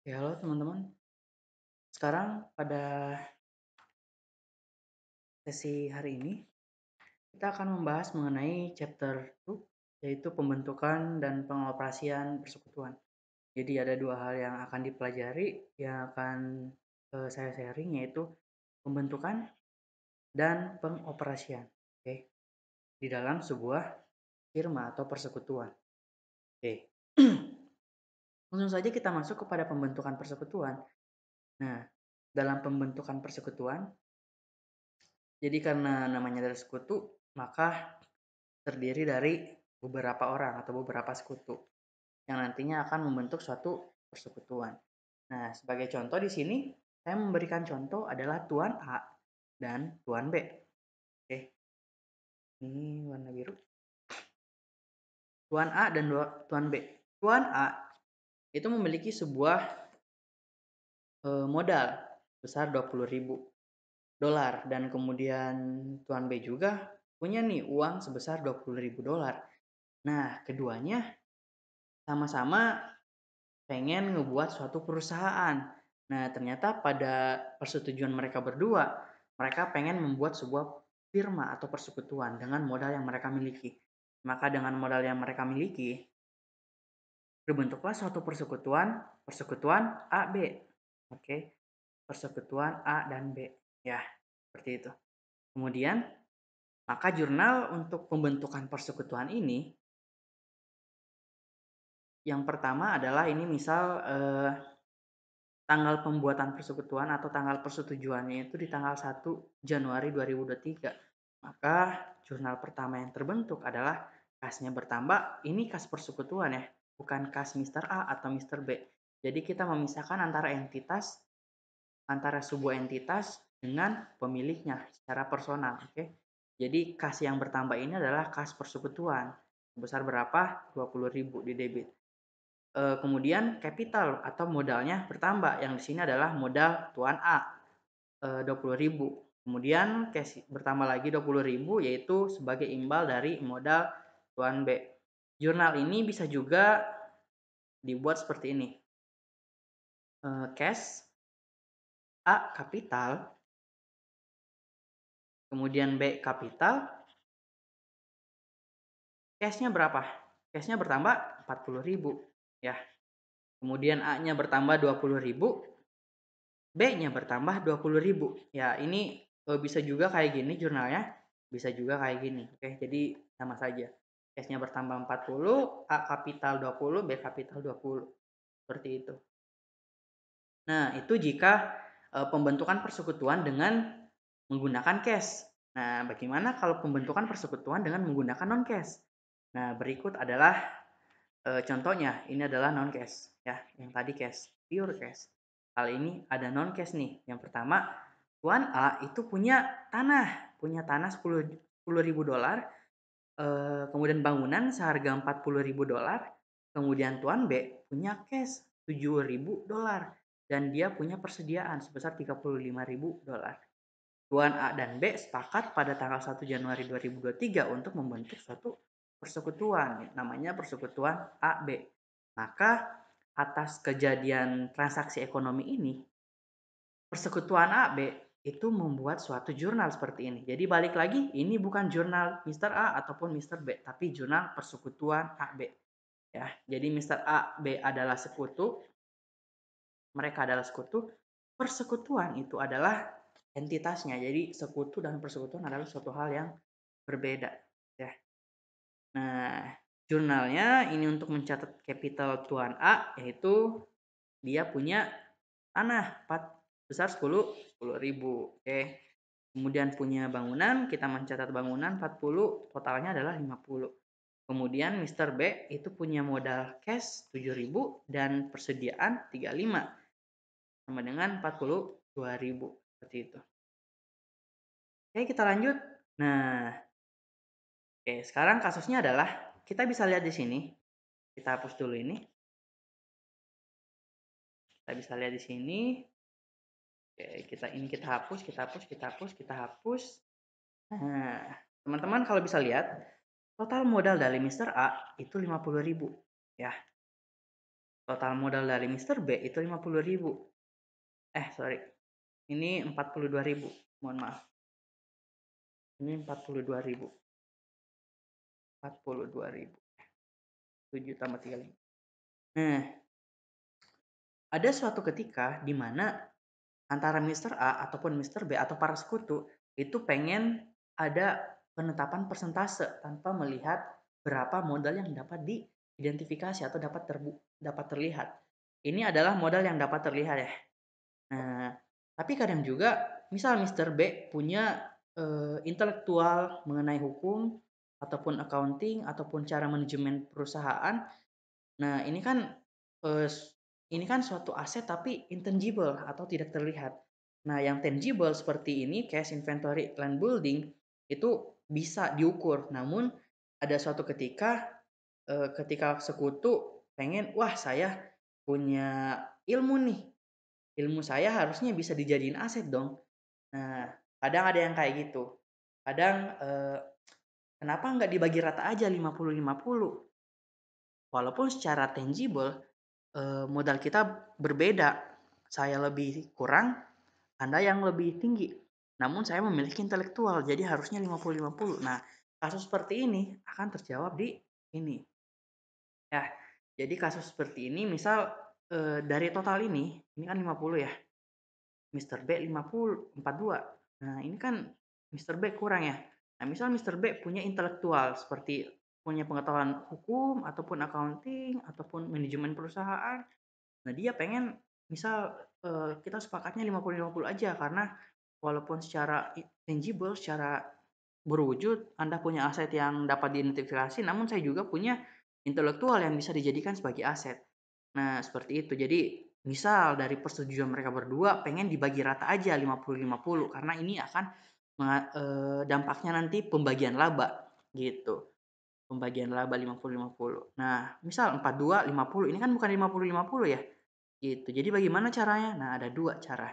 Ya, halo teman-teman. Sekarang pada sesi hari ini, kita akan membahas mengenai chapter 2, yaitu pembentukan dan pengoperasian persekutuan. Jadi ada dua hal yang akan dipelajari, yang akan saya sharing, yaitu pembentukan dan pengoperasian. Oke, di dalam sebuah firma atau persekutuan. Oke, langsung saja kita masuk kepada pembentukan persekutuan. Nah, dalam pembentukan persekutuan, jadi karena namanya dari sekutu, maka terdiri dari beberapa orang atau beberapa sekutu yang nantinya akan membentuk suatu persekutuan. Nah, sebagai contoh di sini saya memberikan contoh adalah Tuan A dan Tuan B. Oke, ini warna biru. Tuan A dan Tuan B. Tuan A itu memiliki sebuah modal besar 20.000 dolar dan kemudian Tuan B juga punya nih uang sebesar 20.000 dolar. Nah, keduanya sama-sama pengen ngebuat suatu perusahaan. Nah, ternyata pada persetujuan mereka berdua, mereka pengen membuat sebuah firma atau persekutuan dengan modal yang mereka miliki. Maka dengan modal yang mereka miliki, terbentuklah suatu persekutuan, persekutuan A B. Oke, persekutuan A dan B. Ya, seperti itu. Kemudian, maka jurnal untuk pembentukan persekutuan ini, yang pertama adalah ini misal tanggal pembuatan persekutuan atau tanggal persetujuannya itu di tanggal 1 Januari 2023. Maka jurnal pertama yang terbentuk adalah kasnya bertambah. Ini kas persekutuan ya, bukan kas Mister A atau Mister B. Jadi kita memisahkan antara sebuah entitas dengan pemiliknya secara personal. Oke. Jadi kas yang bertambah ini adalah kas persekutuan. Sebesar berapa? 20.000 di debit. Kemudian capital atau modalnya bertambah, yang di sini adalah modal Tuan A, 20.000. Kemudian cash bertambah lagi 20.000, yaitu sebagai imbal dari modal Tuan B. Jurnal ini bisa juga dibuat seperti ini. Cash A kapital, kemudian B kapital, cashnya berapa? Cashnya bertambah 40.000 ya. Kemudian A-nya bertambah 20.000, B-nya bertambah 20.000. Ya, ini bisa juga kayak gini jurnalnya, bisa juga kayak gini. Oke, jadi sama saja. S-nya bertambah 40, A kapital 20, B kapital 20. Seperti itu. Nah, itu jika pembentukan persekutuan dengan menggunakan cash. Nah, bagaimana kalau pembentukan persekutuan dengan menggunakan non cash? Nah, berikut adalah contohnya. Ini adalah non cash ya, yang tadi cash, pure cash. Kali ini ada non cash nih. Yang pertama, Tuan A itu punya tanah 10.000 dolar, kemudian bangunan seharga 40.000 dolar, kemudian Tuan B punya cash 7.000 dolar dan dia punya persediaan sebesar 35.000 dolar. Tuan A dan B sepakat pada tanggal 1 Januari 2023 untuk membentuk suatu persekutuan, namanya persekutuan AB. Maka atas kejadian transaksi ekonomi ini, persekutuan AB itu membuat suatu jurnal seperti ini. Jadi balik lagi, ini bukan jurnal Mister A ataupun Mister B, tapi jurnal persekutuan AB. Ya, jadi Mister A, B adalah sekutu, mereka adalah sekutu. Persekutuan itu adalah entitasnya. Jadi sekutu dan persekutuan adalah suatu hal yang berbeda. Ya. Nah, jurnalnya ini untuk mencatat capital Tuan A, yaitu dia punya tanah besar 10.000. Oke. Kemudian punya bangunan, kita mencatat bangunan 40, totalnya adalah 50. Kemudian Mister B itu punya modal cash 7.000 dan persediaan 35 sama dengan 42.000 seperti itu. Oke, kita lanjut. Nah, oke, sekarang kasusnya adalah kita bisa lihat di sini. Kita hapus dulu ini. Kita bisa lihat di sini. Oke, kita hapus, kita hapus, kita hapus, kita hapus. Nah, teman-teman kalau bisa lihat, total modal dari Mister A itu 50.000 ya. Total modal dari Mister B itu 50.000. Sorry. Ini 42.000. Mohon maaf. Ini 42.000. 42.000. 7 tambah 35. Nah, ada suatu ketika di mana antara Mister A ataupun Mister B atau para sekutu itu pengen ada penetapan persentase tanpa melihat berapa modal yang dapat diidentifikasi atau dapat terlihat. Ini adalah modal yang dapat terlihat ya. Nah, tapi kadang juga misal Mister B punya intelektual mengenai hukum ataupun accounting ataupun cara manajemen perusahaan. Nah, eh, ini kan suatu aset tapi intangible atau tidak terlihat. Nah, yang tangible seperti ini, cash, inventory, land building, itu bisa diukur. Namun ada suatu ketika sekutu pengen, wah saya punya ilmu nih, ilmu saya harusnya bisa dijadiin aset dong. Nah, kadang ada yang kayak gitu. Kadang kenapa nggak dibagi rata aja 50-50? Walaupun secara tangible modal kita berbeda. Saya lebih kurang, Anda yang lebih tinggi. Namun saya memiliki intelektual, jadi harusnya 50-50. Nah, kasus seperti ini akan terjawab di ini. Ya, jadi kasus seperti ini misal dari total ini kan 50 ya. Mister B 50, 42. Nah, ini kan Mister B kurang ya. Nah, misal Mister B punya intelektual seperti punya pengetahuan hukum ataupun accounting ataupun manajemen perusahaan. Nah, dia pengen misal kita sepakatnya 50-50 aja karena walaupun secara tangible, secara berwujud Anda punya aset yang dapat diidentifikasi, namun saya juga punya intelektual yang bisa dijadikan sebagai aset. Nah, seperti itu. Jadi, misal dari persetujuan mereka berdua pengen dibagi rata aja 50-50 karena ini akan dampaknya nanti pembagian laba gitu. Pembagian laba 50-50. Nah, misal 42-50 ini kan bukan 50-50 ya. Gitu. Jadi bagaimana caranya? Nah, ada dua cara.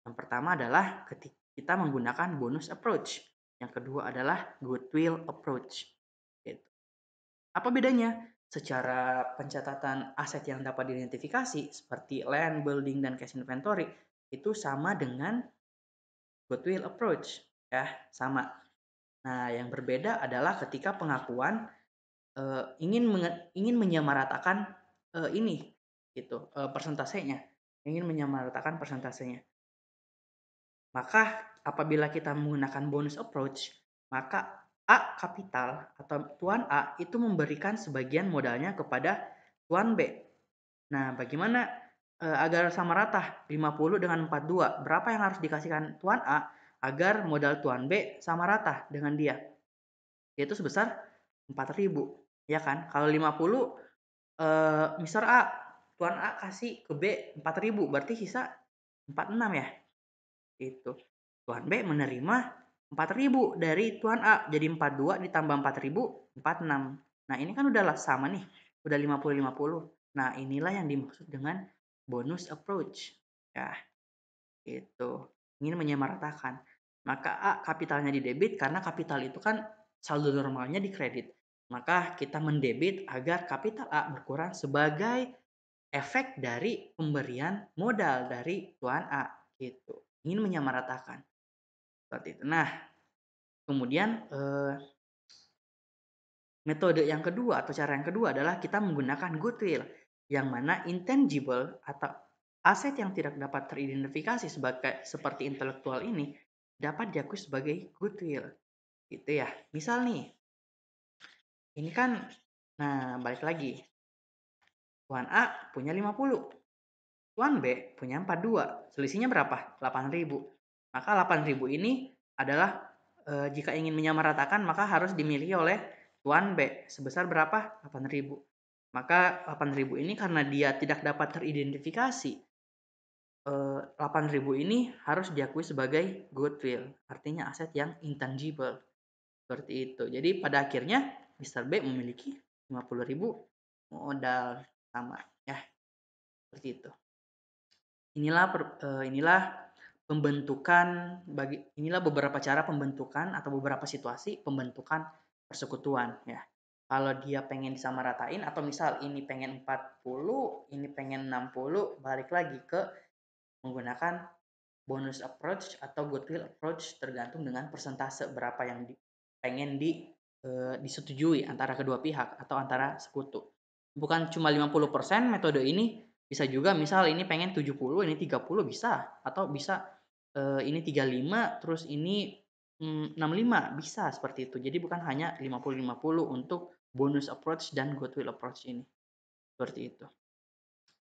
Yang pertama adalah ketika kita menggunakan bonus approach. Yang kedua adalah goodwill approach. Gitu. Apa bedanya? Secara pencatatan aset yang dapat diidentifikasi seperti land, building, dan cash inventory itu sama dengan goodwill approach. Ya, sama. Nah, yang berbeda adalah ketika pengakuan ingin menyamaratakan ini gitu persentasenya, ingin menyamaratakan persentasenya. Maka apabila kita menggunakan bonus approach, maka A kapital atau Tuan A itu memberikan sebagian modalnya kepada Tuan B. Nah, bagaimana agar sama rata 50 dengan 42? Berapa yang harus dikasihkan Tuan A agar modal Tuan B sama rata dengan dia? Yaitu sebesar 4.000, ya kan? Kalau 50 Mister A, Tuan A kasih ke B 4.000, berarti sisa 46 ya. Itu. Tuan B menerima 4.000 dari Tuan A. Jadi 42 ditambah 4.000, 46. Nah, ini kan udah sama nih. Udah 50-50. Nah, inilah yang dimaksud dengan bonus approach. Ya, itu. Ingin menyamaratakan. Maka A kapitalnya di debit karena kapital itu kan saldo normalnya di kredit. Maka kita mendebit agar kapital A berkurang sebagai efek dari pemberian modal dari Tuan A gitu. Ingin menyamaratakan. Seperti itu. Nah, kemudian metode yang kedua atau cara yang kedua adalah kita menggunakan goodwill yang mana intangible atau aset yang tidak dapat teridentifikasi seperti intelektual ini dapat diakui sebagai goodwill. Gitu ya. Misal nih, ini kan nah balik lagi. Tuan A punya 50. Tuan B punya 42. Selisihnya berapa? 8.000. Maka 8.000 ini adalah jika ingin menyamaratakan maka harus dimiliki oleh Tuan B sebesar berapa? 8.000. Maka 8.000 ini karena dia tidak dapat teridentifikasi, 8.000 ini harus diakui sebagai goodwill, artinya aset yang intangible. Seperti itu. Jadi pada akhirnya Mr. B memiliki 50.000 modal sama ya. Seperti itu. Inilah inilah beberapa cara pembentukan atau beberapa situasi pembentukan persekutuan ya. Kalau dia pengen disamaratain atau misal ini pengen 40, ini pengen 60, balik lagi ke menggunakan bonus approach atau goodwill approach tergantung dengan persentase berapa yang pengen disetujui antara kedua pihak atau antara sekutu. Bukan cuma 50% metode ini, bisa juga misal ini pengen 70, ini 30 bisa, atau bisa ini 35 terus ini 65 bisa seperti itu. Jadi bukan hanya 50-50 untuk bonus approach dan goodwill approach ini. Seperti itu.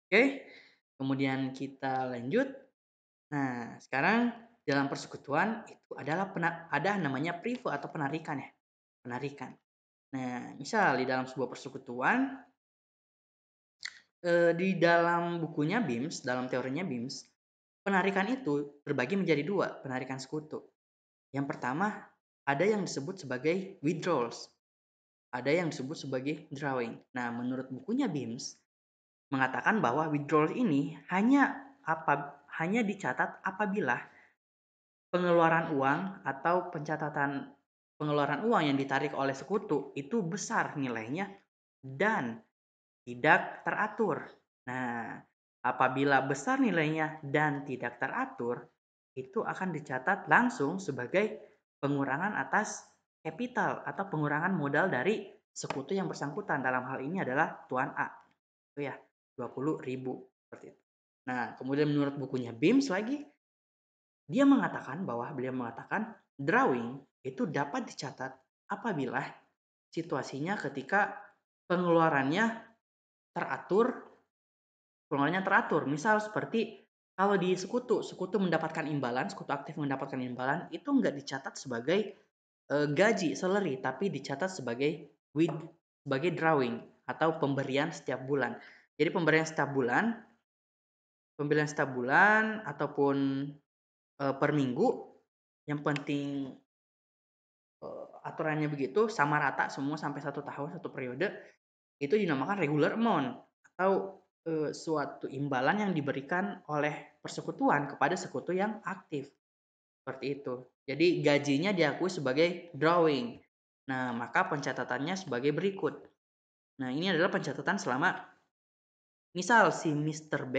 Oke, kemudian kita lanjut. Nah, sekarang dalam persekutuan itu adalah ada namanya prive atau penarikan ya. Penarikan. Nah, misal di dalam sebuah persekutuan di dalam bukunya BIMS, dalam teorinya BIMS, penarikan itu terbagi menjadi dua, penarikan sekutu. Yang pertama, ada yang disebut sebagai withdrawals, ada yang disebut sebagai drawing. Nah, menurut bukunya BIMS, mengatakan bahwa withdrawal ini hanya dicatat apabila pengeluaran uang atau pencatatan pengeluaran uang yang ditarik oleh sekutu itu besar nilainya dan tidak teratur. Nah, apabila besar nilainya dan tidak teratur, itu akan dicatat langsung sebagai pengurangan atas capital atau pengurangan modal dari sekutu yang bersangkutan. Dalam hal ini adalah Tuan A. Itu ya, 20.000 seperti itu. Nah, kemudian menurut bukunya BIMS lagi, beliau mengatakan drawing itu dapat dicatat apabila situasinya ketika pengeluarannya teratur, misal seperti kalau di sekutu mendapatkan imbalan, sekutu aktif mendapatkan imbalan, itu nggak dicatat sebagai gaji, salary, tapi dicatat sebagai drawing atau pemberian setiap bulan. Jadi pemberian setiap bulan ataupun per minggu, yang penting aturannya begitu, sama rata semua sampai 1 tahun, 1 periode, itu dinamakan regular amount atau suatu imbalan yang diberikan oleh persekutuan kepada sekutu yang aktif. Seperti itu. Jadi gajinya diakui sebagai drawing. Nah, maka pencatatannya sebagai berikut. Nah, ini adalah pencatatan selama misal si Mr. B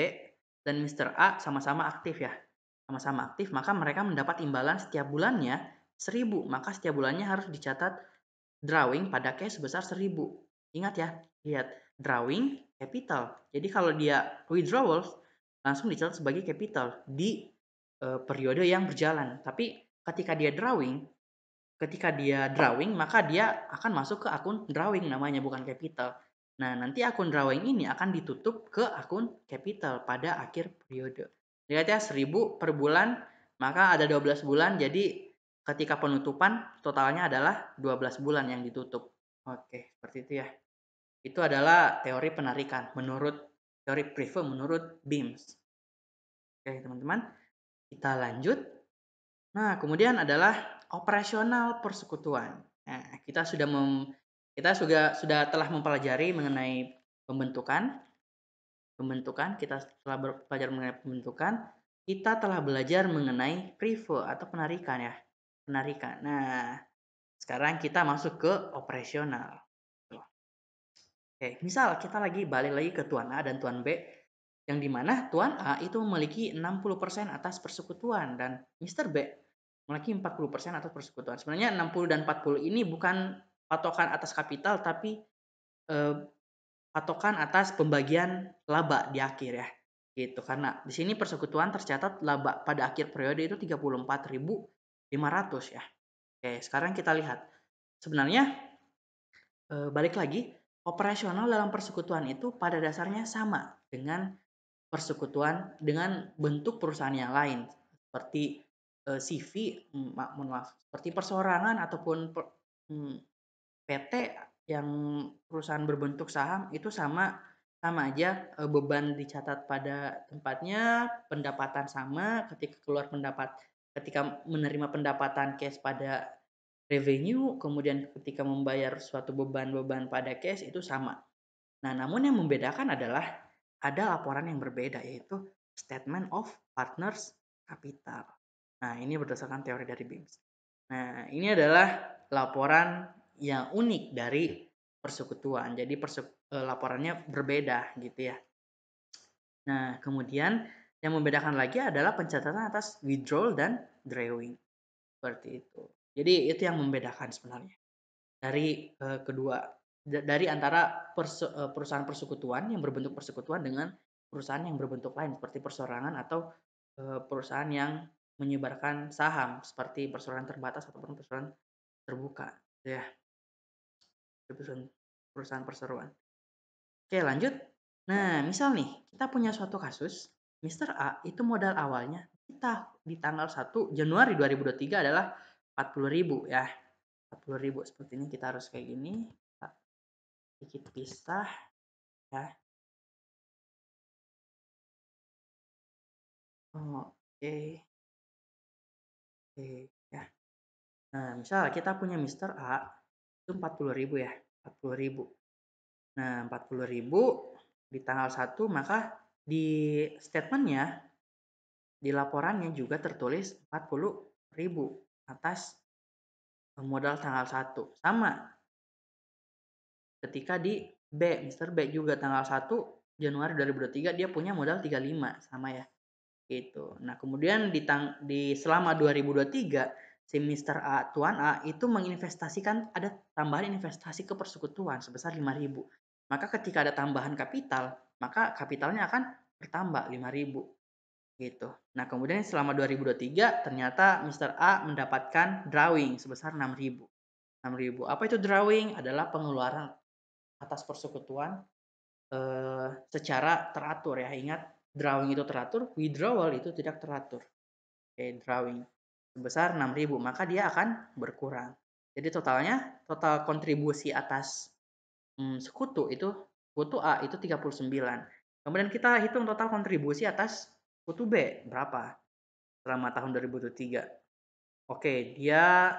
dan Mr. A sama-sama aktif ya. Sama-sama aktif, maka mereka mendapat imbalan setiap bulannya 1.000. Maka setiap bulannya harus dicatat drawing pada cash sebesar 1.000. Ingat ya, lihat drawing capital. Jadi kalau dia withdrawal langsung dicatat sebagai capital di periode yang berjalan. Tapi ketika dia drawing maka dia akan masuk ke akun drawing namanya, bukan capital. Nah, nanti akun drawing ini akan ditutup ke akun capital pada akhir periode. Lihat ya, 1.000 per bulan, maka ada 12 bulan, jadi ketika penutupan totalnya adalah 12 bulan yang ditutup. Oke, seperti itu ya. Itu adalah teori penarikan menurut teori Prive menurut BIMS. Oke, teman-teman, kita lanjut. Nah, kemudian adalah operasional persekutuan. Nah, kita sudah telah mempelajari mengenai pembentukan, kita telah belajar mengenai pembentukan, kita telah belajar mengenai prive atau penarikan ya. Penarikan. Nah, sekarang kita masuk ke operasional. Oke, misal kita balik lagi ke Tuan A dan Tuan B, yang dimana Tuan A itu memiliki 60% atas persekutuan dan Mr. B memiliki 40% atas persekutuan. Sebenarnya 60 dan 40 ini bukan patokan atas kapital, tapi patokan atas pembagian laba di akhir ya. Gitu. Karena di sini persekutuan tercatat laba pada akhir periode itu 34.500 ya. Oke, sekarang kita lihat. Sebenarnya balik lagi, operasional dalam persekutuan itu pada dasarnya sama dengan persekutuan dengan bentuk perusahaan yang lain seperti CV, maaf, seperti perseorangan ataupun PT yang perusahaan berbentuk saham itu sama aja, beban dicatat pada tempatnya, pendapatan sama, ketika menerima pendapatan cash pada revenue, kemudian ketika membayar suatu beban-beban pada cash itu sama. Nah, namun yang membedakan adalah ada laporan yang berbeda, yaitu Statement of Partners Capital. Nah, ini berdasarkan teori dari BIMS. Nah, ini adalah laporan yang unik dari persekutuan. Jadi laporannya berbeda gitu ya. Nah, kemudian yang membedakan lagi adalah pencatatan atas withdrawal dan drawing. Seperti itu. Jadi itu yang membedakan sebenarnya dari kedua dari antara perusahaan persekutuan yang berbentuk persekutuan dengan perusahaan yang berbentuk lain seperti perseorangan atau perusahaan yang menyebarkan saham seperti perseorangan terbatas ataupun perseorangan terbuka, ya. Perusahaan perseroan. Oke, lanjut. Nah, misal nih, kita punya suatu kasus, Mister A itu modal awalnya kita di tanggal 1 Januari 2023 adalah 40.000 ya. 40.000 sepertinya kita harus kayak gini. Sedikit pisah ya. Oke. Oke ya. Nah, misal kita punya Mister A itu 40.000 ya. 40.000. Nah, 40.000 di tanggal 1 maka di statementnya di laporannya juga tertulis 40.000 atas modal tanggal 1. Sama ketika di B, Mister B juga tanggal 1 Januari 2023 dia punya modal 35 sama ya. Gitu. Nah, kemudian di selama 2023 si Mister A, Tuan A itu menginvestasikan ada tambahan investasi ke persekutuan sebesar 5.000. Maka ketika ada tambahan kapital, maka kapitalnya akan bertambah 5.000 gitu. Nah, kemudian selama 2023 ternyata Mister A mendapatkan drawing sebesar 6.000. 6.000. Apa itu drawing? Adalah pengeluaran atas persekutuan secara teratur ya. Ingat, drawing itu teratur, withdrawal itu tidak teratur. Oke, drawing sebesar 6.000, maka dia akan berkurang. Jadi total kontribusi atas sekutu itu sekutu A itu 39. Kemudian kita hitung total kontribusi atas sekutu B berapa selama tahun 2023. Oke, dia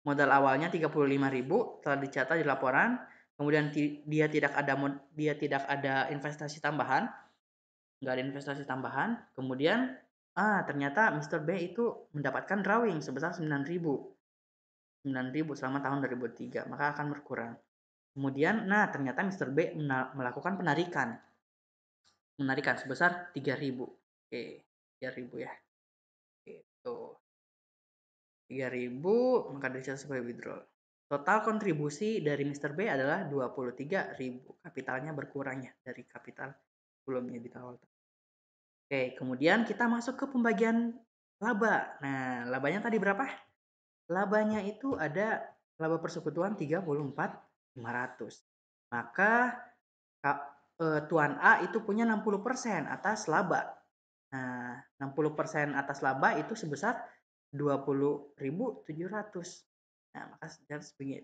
modal awalnya 35.000 telah dicatat di laporan. Kemudian dia tidak ada investasi tambahan, nggak ada investasi tambahan. Kemudian ternyata Mr. B itu mendapatkan drawing sebesar 9.000 selama tahun 2003, maka akan berkurang. Kemudian ternyata Mr. B melakukan penarikan sebesar 3.000. Oke, 3.000 ya. Gitu. 3.000 maka dicatat sebagai withdrawal. Total kontribusi dari Mr. B adalah 23.000. Kapitalnya berkurang ya dari kapital sebelumnya di awal. Oke, kemudian kita masuk ke pembagian laba. Nah, labanya tadi berapa? Labanya itu ada laba persekutuan 34.500. Maka Tuan A itu punya 60% atas laba. Nah, 60% atas laba itu sebesar 20.700. Nah, maka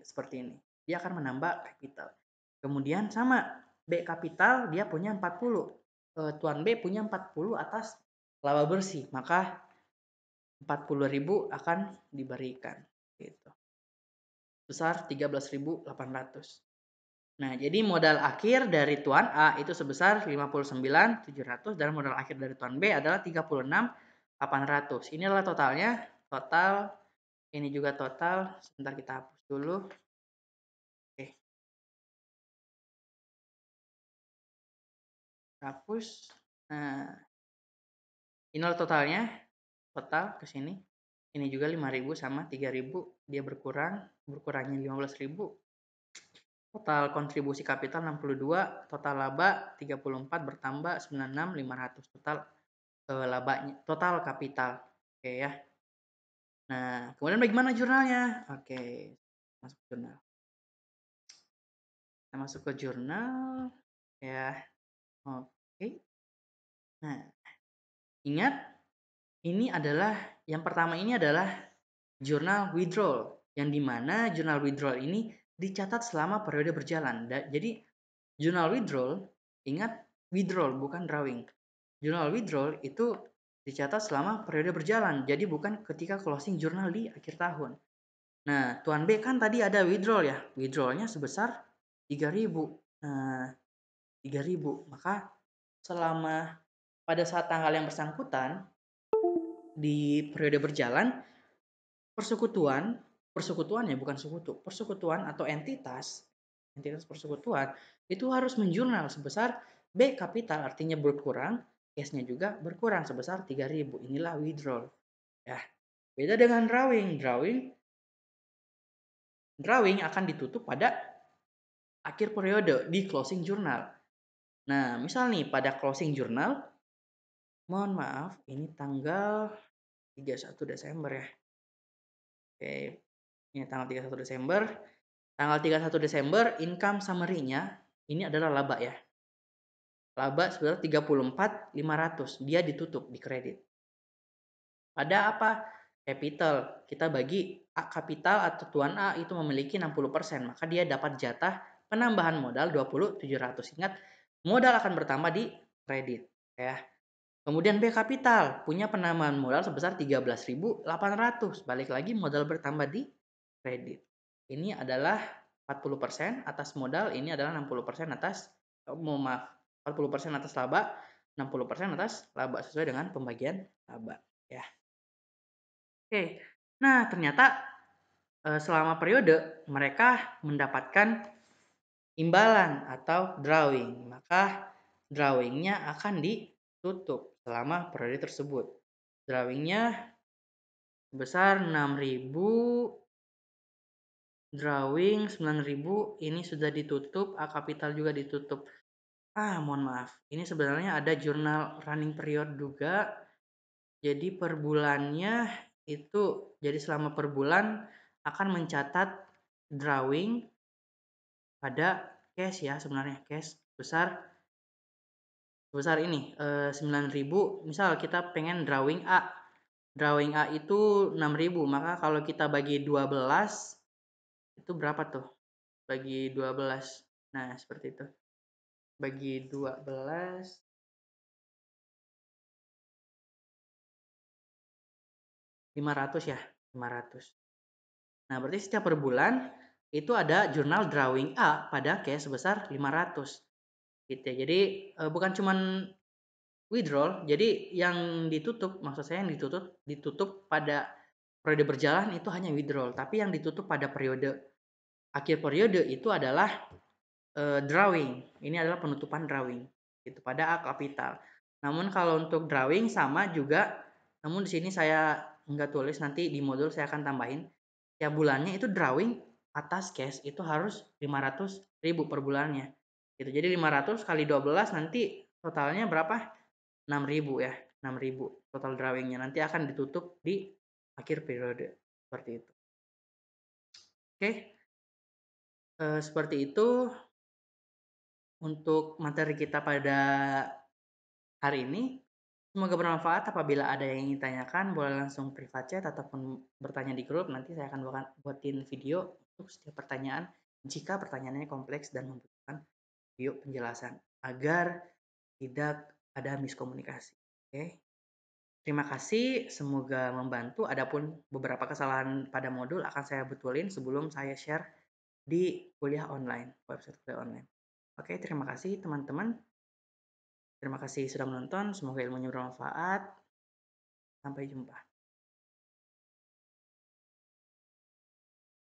seperti ini. Dia akan menambah kapital. Kemudian sama B kapital dia punya 40. Tuan B punya 40 atas laba bersih, maka 40.000 akan diberikan gitu. Besar 13.800. Nah, jadi modal akhir dari Tuan A itu sebesar 59.700 dan modal akhir dari Tuan B adalah 36.800. Ini adalah totalnya. Total ini juga total. Sebentar kita hapus dulu. Oke. Hapus. Nah, inilah totalnya. Total ke sini. Ini juga 5.000 sama 3.000 dia berkurangnya 15.000. Total kontribusi kapital 62, total laba 34 bertambah 96.500. Total labanya, total kapital. Oke ya. Nah, kemudian bagaimana jurnalnya? Oke, masuk jurnal. Kita masuk ke jurnal ya. Oke. Nah, ingat ini adalah yang pertama ini adalah jurnal withdrawal yang dimana jurnal withdrawal ini dicatat selama periode berjalan. Jadi jurnal withdrawal, ingat withdrawal bukan drawing. Jurnal withdrawal itu dicatat selama periode berjalan. Jadi bukan ketika closing jurnal di akhir tahun. Nah, Tuan B kan tadi ada withdrawal ya. Withdrawalnya sebesar 3.000. Nah, 3.000. Maka selama pada saat tanggal yang bersangkutan di periode berjalan, persekutuan ya bukan sekutu, persekutuan atau entitas entitas persekutuan, itu harus menjurnal sebesar B kapital, artinya berkurang, cashnya juga berkurang sebesar 3.000. Inilah withdrawal. Ya, beda dengan drawing. Drawing akan ditutup pada akhir periode di closing journal. Nah, misal nih pada closing journal, mohon maaf, ini tanggal 31 Desember ya. Oke, ini tanggal 31 Desember. Tanggal 31 Desember, income summary-nya ini adalah laba ya. Laba sebesar 34.500. Dia ditutup di kredit. Pada apa? Capital. Kita bagi A kapital atau tuan A itu memiliki 60%, maka dia dapat jatah penambahan modal 20.700. Ingat, modal akan bertambah di kredit ya. Kemudian B kapital punya penambahan modal sebesar 13.800. Balik lagi modal bertambah di kredit. Ini adalah 40% atas modal, ini adalah 60% atas maaf, 40% atas laba, 60% atas laba sesuai dengan pembagian laba ya. Oke. Nah, ternyata selama periode mereka mendapatkan imbalan atau drawing, maka drawingnya akan ditutup selama periode tersebut. Drawingnya sebesar 6.000, drawing 9.000, ini sudah ditutup, A kapital juga ditutup. Mohon maaf, ini sebenarnya ada jurnal running period juga. Jadi per bulannya itu, jadi selama per bulan akan mencatat drawing pada cash ya, sebenarnya cash besar ini 9.000. Misal kita pengen drawing A. Drawing A itu 6.000, maka kalau kita bagi 12 itu berapa tuh? Bagi 12. Nah, seperti itu. Bagi 12 500 ya, 500. Nah, berarti setiap per bulan itu ada jurnal drawing A pada cash sebesar 500. Gitu ya. Jadi bukan cuman withdrawal, jadi yang ditutup, maksud saya yang ditutup pada periode berjalan itu hanya withdrawal, tapi yang ditutup pada periode akhir periode itu adalah drawing. Ini adalah penutupan drawing itu pada A kapital. Namun kalau untuk drawing sama juga, namun di sini saya nggak tulis, nanti di modul saya akan tambahin. Tiap bulannya itu drawing atas cash itu harus 500.000 per bulannya. Gitu. Jadi 500 kali 12 nanti totalnya berapa? 6.000 ya. 6.000 total drawingnya. Nanti akan ditutup di akhir periode. Seperti itu. Oke. Seperti itu untuk materi kita pada hari ini. Semoga bermanfaat. Apabila ada yang ingin tanyakan, boleh langsung privat chat ataupun bertanya di grup. Nanti saya akan buatin video untuk setiap pertanyaan jika pertanyaannya kompleks dan membutuhkan video penjelasan agar tidak ada miskomunikasi. Oke. Terima kasih, semoga membantu. Adapun beberapa kesalahan pada modul akan saya betulin sebelum saya share di kuliah online, website kuliah online. Oke, terima kasih teman-teman. Terima kasih sudah menonton, semoga ilmunya bermanfaat. Sampai jumpa.